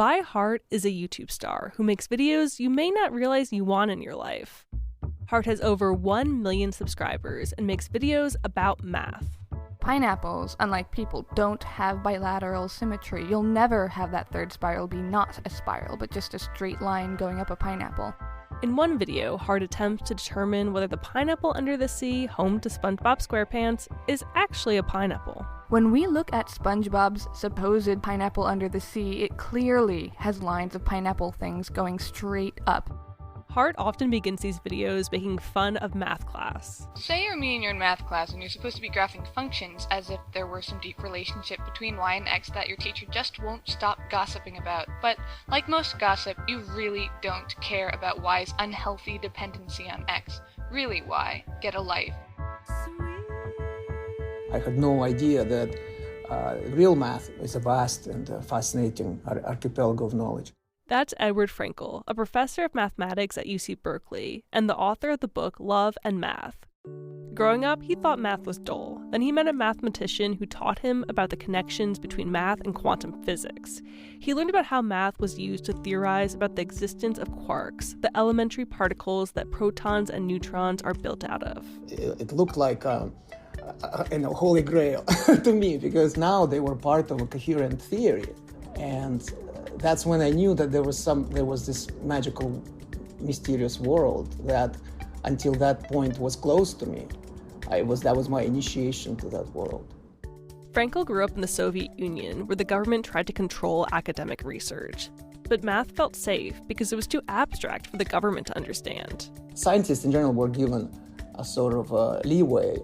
Vi Hart is a YouTube star who makes videos you may not realize you want in your life. Hart has over 1 million subscribers and makes videos about math. Pineapples, unlike people, don't have bilateral symmetry. You'll never have that third spiral be not a spiral, but just a straight line going up a pineapple. In one video, Hart attempts to determine whether the pineapple under the sea, home to SpongeBob SquarePants, is actually a pineapple. When we look at SpongeBob's supposed pineapple under the sea, it clearly has lines of pineapple things going straight up. Hart often begins these videos making fun of math class. Say you're me and you're in math class and you're supposed to be graphing functions as if there were some deep relationship between y and x that your teacher just won't stop gossiping about. But like most gossip, you really don't care about y's unhealthy dependency on x. Really, y? Get a life. I had no idea that real math is a vast and fascinating archipelago of knowledge. That's Edward Frankel, a professor of mathematics at UC Berkeley, and the author of the book Love and Math. Growing up, he thought math was dull. Then he met a mathematician who taught him about the connections between math and quantum physics. He learned about how math was used to theorize about the existence of quarks, the elementary particles that protons and neutrons are built out of. It looked like holy grail to me, because now they were part of a coherent theory. And that's when I knew that there was this magical, mysterious world that, until that point, was close to me. That was my initiation to that world. Frankel grew up in the Soviet Union, where the government tried to control academic research. But math felt safe because it was too abstract for the government to understand. Scientists in general were given a sort of leeway.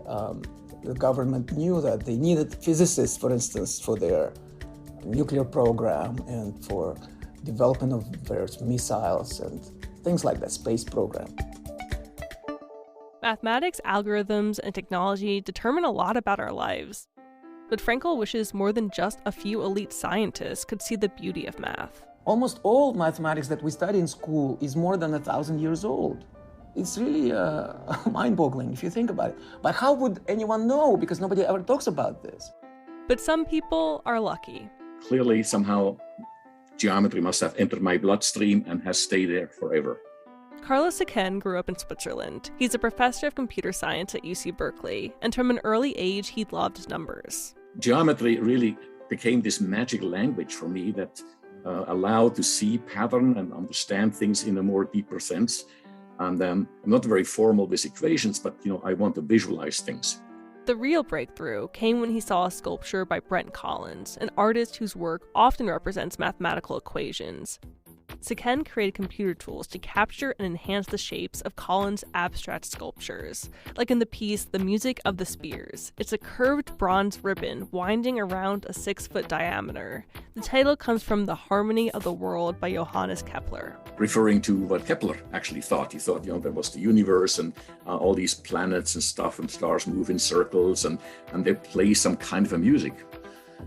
The government knew that they needed physicists, for instance, for their nuclear program and for development of various missiles and things like that, space program. Mathematics, algorithms, and technology determine a lot about our lives. But Frankel wishes more than just a few elite scientists could see the beauty of math. Almost all mathematics that we study in school is more than 1,000 years old. It's really mind-boggling if you think about it. But how would anyone know? Because nobody ever talks about this. But some people are lucky. Clearly, somehow, geometry must have entered my bloodstream and has stayed there forever. Carlos Siquén grew up in Switzerland. He's a professor of computer science at UC Berkeley, and from an early age, he loved numbers. Geometry really became this magic language for me that allowed to see pattern and understand things in a more deeper sense. And I'm not very formal with equations, but I want to visualize things. The real breakthrough came when he saw a sculpture by Brent Collins, an artist whose work often represents mathematical equations. Siquén created computer tools to capture and enhance the shapes of Collins' abstract sculptures, like in the piece The Music of the Spheres. It's a curved bronze ribbon winding around a 6-foot diameter. The title comes from The Harmony of the World by Johannes Kepler. Referring to what Kepler actually thought. He thought, there was the universe and all these planets and stuff, and stars move in circles and they play some kind of a music.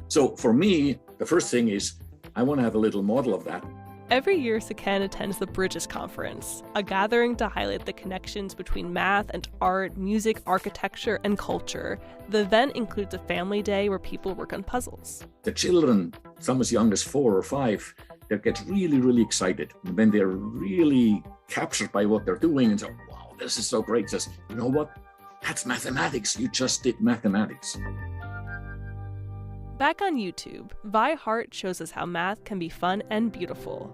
So for me, the first thing is I want to have a little model of that. Every year, Siquén attends the Bridges Conference, a gathering to highlight the connections between math and art, music, architecture, and culture. The event includes a family day where people work on puzzles. The children, some as young as 4 or 5, they get really, really excited. And when they're really captured by what they're doing and say, wow, this is so great. Says, you know what? That's mathematics. You just did mathematics. Back on YouTube, Vi Hart shows us how math can be fun and beautiful.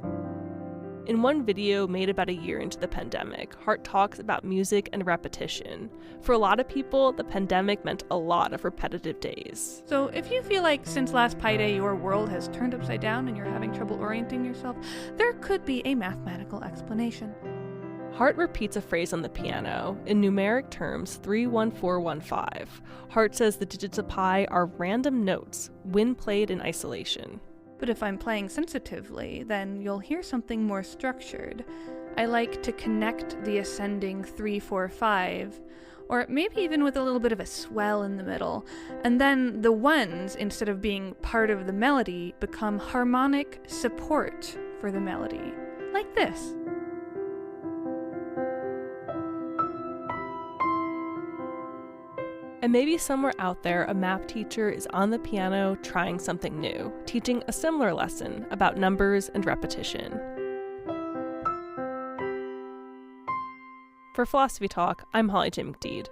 In one video made about a year into the pandemic, Hart talks about music and repetition. For a lot of people, the pandemic meant a lot of repetitive days. So if you feel like since last Pi Day your world has turned upside down and you're having trouble orienting yourself, there could be a mathematical explanation. Hart repeats a phrase on the piano, in numeric terms 31415. Hart says the digits of pi are random notes, when played in isolation. But if I'm playing sensitively, then you'll hear something more structured. I like to connect the ascending 3, 4, 5, or maybe even with a little bit of a swell in the middle, and then the ones, instead of being part of the melody, become harmonic support for the melody, like this. And maybe somewhere out there, a math teacher is on the piano trying something new, teaching a similar lesson about numbers and repetition. For Philosophy Talk, I'm Holly J. McDeed.